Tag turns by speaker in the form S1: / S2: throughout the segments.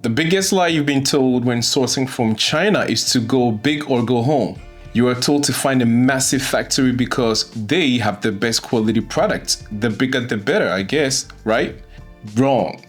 S1: The biggest lie you've been told when sourcing from China is to go big or go home. You are told to find a massive factory because they have the best quality products. The bigger the better, I guess, right? Wrong.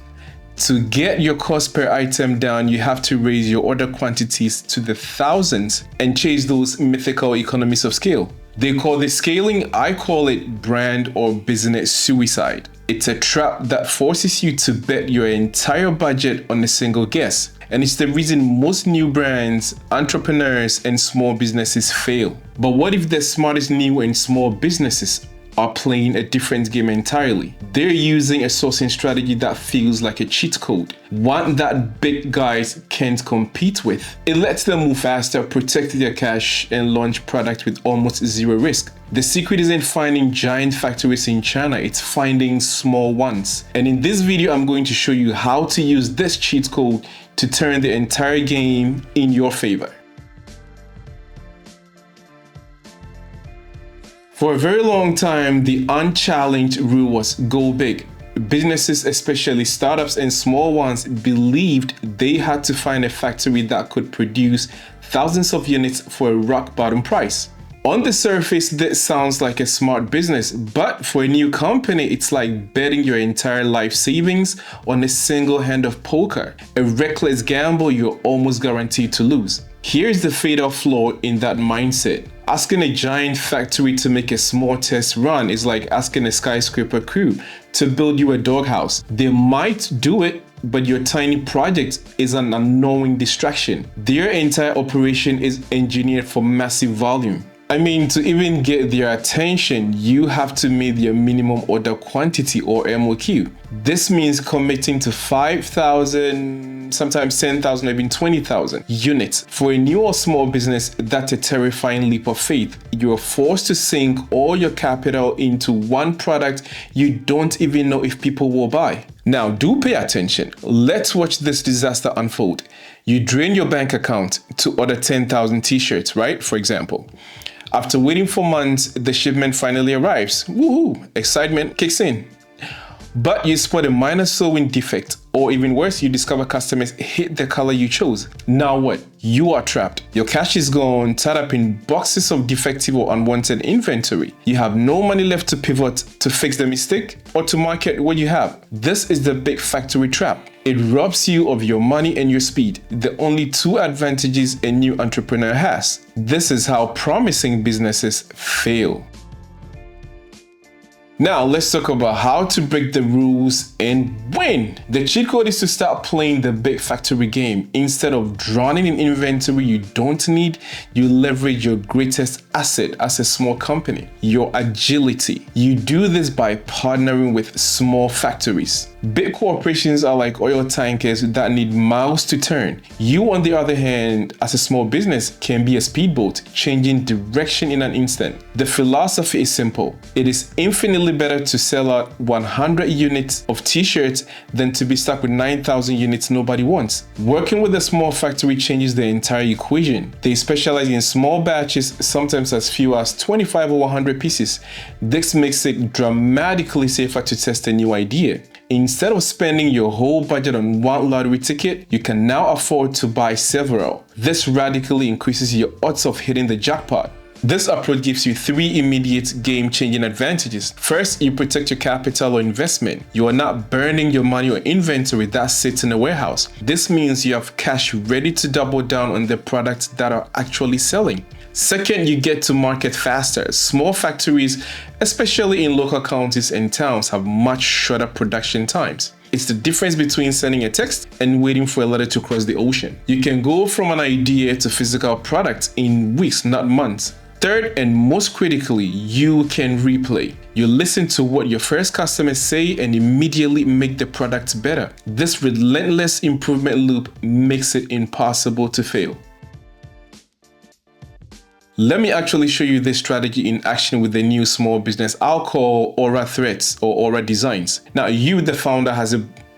S1: To get your cost per item down, you have to raise your order quantities to the thousands and chase those mythical economies of scale. They call this scaling, I call it brand or business suicide. It's a trap that forces you to bet your entire budget on a single guess. And it's the reason most new brands, entrepreneurs, and small businesses fail. But what if the smartest new and small businesses are playing a different game entirely? They're using a sourcing strategy that feels like a cheat code, one that big guys can't compete with. It lets them move faster, protect their cash, and launch products with almost zero risk. The secret isn't finding giant factories in China, it's finding small ones. And in this video, I'm going to show you how to use this cheat code to turn the entire game in your favor. For a very long time, the unchallenged rule was go big. Businesses, especially startups and small ones, believed they had to find a factory that could produce thousands of units for a rock bottom price. On the surface, this sounds like a smart business, but for a new company, it's like betting your entire life savings on a single hand of poker, a reckless gamble you're almost guaranteed to lose. Here's the fatal flaw in that mindset. Asking a giant factory to make a small test run is like asking a skyscraper crew to build you a doghouse. They might do it, but your tiny project is an unknowing distraction. Their entire operation is engineered for massive volume. I mean, to even get their attention, you have to meet their minimum order quantity or MOQ. This means committing to 5,000, sometimes 10,000, maybe 20,000 units. For a new or small business, that's a terrifying leap of faith. You're forced to sink all your capital into one product you don't even know if people will buy. Now, do pay attention. Let's watch this disaster unfold. You drain your bank account to order 10,000 t-shirts, right? For example. After waiting for months, the shipment finally arrives. Woohoo! Excitement kicks in. But you spot a minor sewing defect, or even worse, you discover customers hate the color you chose. Now what? You are trapped. Your cash is gone, tied up in boxes of defective or unwanted inventory. You have no money left to pivot to fix the mistake or to market what you have. This is the big factory trap. It robs you of your money and your speed, the only two advantages a new entrepreneur has. This is how promising businesses fail. Now, let's talk about how to break the rules and win. The cheat code is to start playing the big factory game. Instead of drowning in inventory you don't need, you leverage your greatest asset as a small company, your agility. You do this by partnering with small factories. Big corporations are like oil tankers that need miles to turn. You, on the other hand, as a small business, can be a speedboat, changing direction in an instant. The philosophy is simple. It is infinitely better to sell out 100 units of t-shirts than to be stuck with 9,000 units nobody wants. Working with a small factory changes the entire equation. They specialize in small batches, sometimes as few as 25 or 100 pieces. This makes it dramatically safer to test a new idea. Instead of spending your whole budget on one lottery ticket, you can now afford to buy several. This radically increases your odds of hitting the jackpot. This approach gives you three immediate game-changing advantages. First, you protect your capital or investment. You are not burning your money or inventory that sits in a warehouse. This means you have cash ready to double down on the products that are actually selling. Second, you get to market faster. Small factories, especially in local counties and towns, have much shorter production times. It's the difference between sending a text and waiting for a letter to cross the ocean. You can go from an idea to physical product in weeks, not months. Third, and most critically, you can replay. You listen to what your first customers say and immediately make the product better. This relentless improvement loop makes it impossible to fail. Let me actually show you this strategy in action with the new small business I'll call Aura Threads or Aura Designs. Now, you, the founder,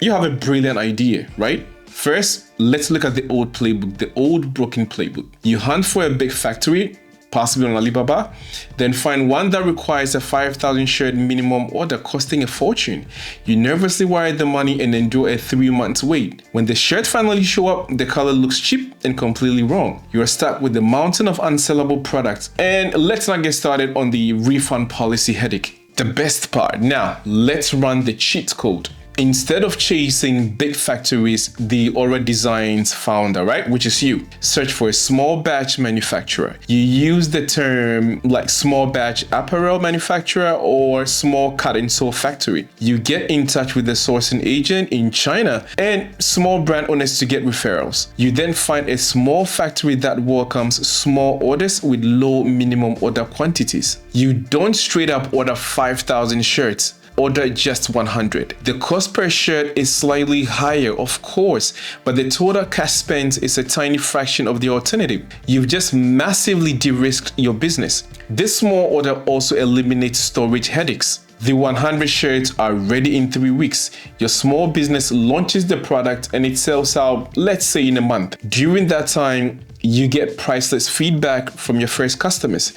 S1: you have a brilliant idea, right? First, let's look at the old playbook, the old broken playbook. You hunt for a big factory, possibly on Alibaba. Then find one that requires a 5,000 shirt minimum order costing a fortune. You nervously wire the money and endure a 3-month wait. When the shirt finally show up, the color looks cheap and completely wrong. You are stuck with the mountain of unsellable products. And let's not get started on the refund policy headache. The best part. Now, let's run the cheat code. Instead of chasing big factories, the Aura Designs founder, right, which is you, search for a small batch manufacturer. You use the term like small batch apparel manufacturer or small cut and sew factory. You get in touch with the sourcing agent in China and small brand owners to get referrals. You then find a small factory that welcomes small orders with low minimum order quantities. You don't straight up order 5,000 shirts. Order just 100. The cost per shirt is slightly higher, of course, but the total cash spent is a tiny fraction of the alternative. You've just massively de-risked your business. This small order also eliminates storage headaches. The 100 shirts are ready in 3 weeks. Your small business launches the product and it sells out, let's say, in a month. During that time, you get priceless feedback from your first customers.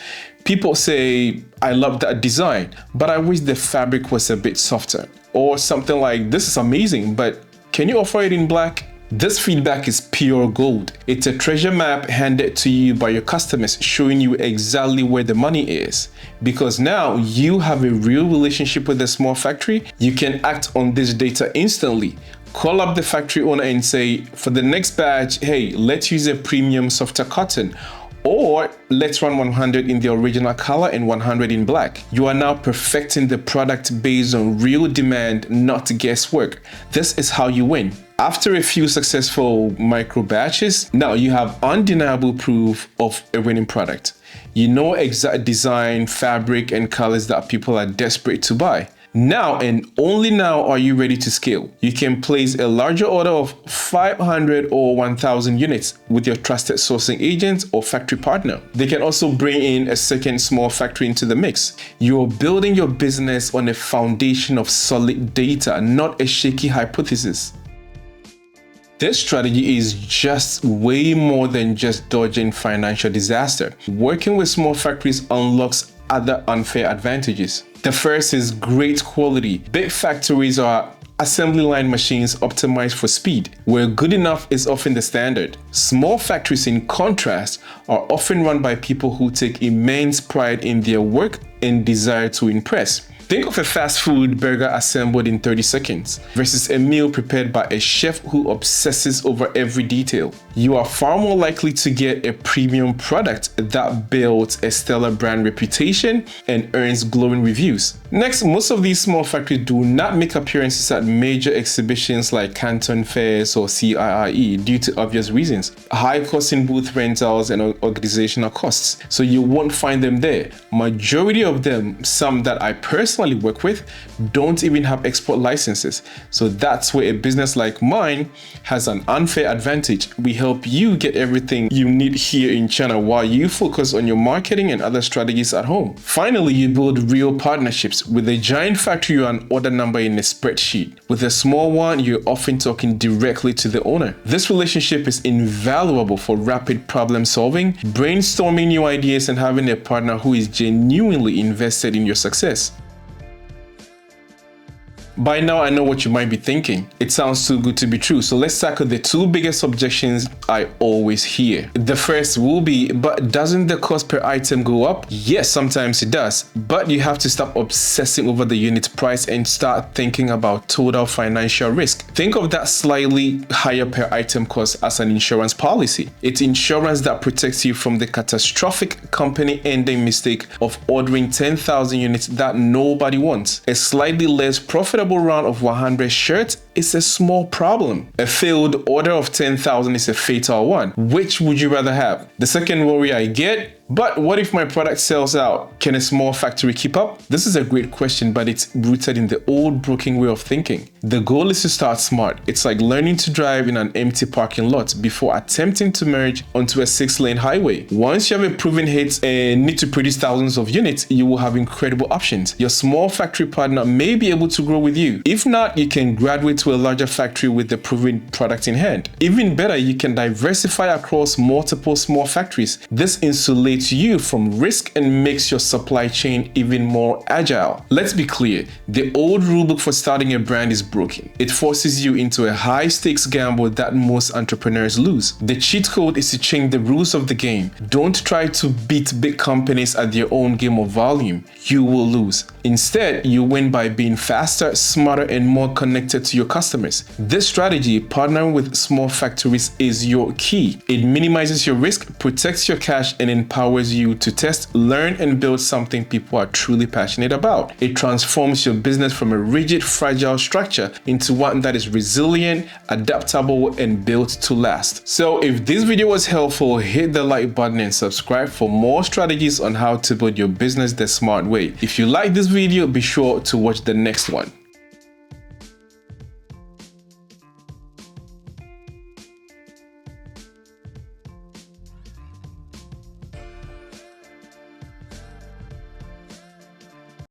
S1: People say, I love that design, but I wish the fabric was a bit softer. Or something like, this is amazing, but can you offer it in black? This feedback is pure gold. It's a treasure map handed to you by your customers, showing you exactly where the money is. Because now you have a real relationship with the small factory, you can act on this data instantly. Call up the factory owner and say, for the next batch, hey, let's use a premium softer cotton. Or let's run 100 in the original color and 100 in black. You are now perfecting the product based on real demand, not guesswork. This is how you win. After a few successful micro batches, now you have undeniable proof of a winning product. You know exact design, fabric, and colors that people are desperate to buy. Now and only now are you ready to scale. You can place a larger order of 500 or 1,000 units with your trusted sourcing agent or factory partner. They can also bring in a second small factory into the mix. You're building your business on a foundation of solid data, not a shaky hypothesis. This strategy is just way more than just dodging financial disaster. Working with small factories unlocks other unfair advantages. The first is great quality. Big factories are assembly line machines optimized for speed, where good enough is often the standard. Small factories, in contrast, are often run by people who take immense pride in their work and desire to impress. Think of a fast food burger assembled in 30 seconds versus a meal prepared by a chef who obsesses over every detail. You are far more likely to get a premium product that builds a stellar brand reputation and earns glowing reviews. Next, most of these small factories do not make appearances at major exhibitions like Canton Fairs or CIIE due to obvious reasons. High cost in booth rentals and organizational costs, so you won't find them there. Majority of them, some that I personally work with, don't even have export licenses. So that's where a business like mine has an unfair advantage. We help you get everything you need here in China while you focus on your marketing and other strategies at home. Finally, you build real partnerships. With a giant factory, you're an order number in a spreadsheet. With a small one, you're often talking directly to the owner. This relationship is invaluable for rapid problem solving, brainstorming new ideas, and having a partner who is genuinely invested in your success. By now, I know what you might be thinking. It sounds too good to be true. So let's tackle the two biggest objections I always hear. The first will be, but doesn't the cost per item go up? Yes, sometimes it does, but you have to stop obsessing over the unit price and start thinking about total financial risk. Think of that slightly higher per item cost as an insurance policy. It's insurance that protects you from the catastrophic company-ending mistake of ordering 10,000 units that nobody wants. A slightly less profitable round of 100 shirts is a small problem. A failed order of 10,000 is a fatal one. Which would you rather have? The second worry I get, but what if my product sells out? Can a small factory keep up? This is a great question, but it's rooted in the old broken way of thinking. The goal is to start smart. It's like learning to drive in an empty parking lot before attempting to merge onto a 6-lane highway. Once you have a proven hit and need to produce thousands of units, you will have incredible options. Your small factory partner may be able to grow with you. If not, you can graduate to a larger factory with the proven product in hand. Even better, you can diversify across multiple small factories. This insulates separates you from risk and makes your supply chain even more agile. Let's be clear, the old rulebook for starting a brand is broken. It forces you into a high-stakes gamble that most entrepreneurs lose. The cheat code is to change the rules of the game. Don't try to beat big companies at their own game of volume. You will lose. Instead, you win by being faster, smarter, and more connected to your customers. This strategy, partnering with small factories, is your key. It minimizes your risk, protects your cash, and empowers you to test, learn, and build something people are truly passionate about. It transforms your business from a rigid, fragile structure into one that is resilient, adaptable, and built to last. So if this video was helpful, hit the like button and subscribe for more strategies on how to build your business the smart way. If you like this video, be sure to watch the next one.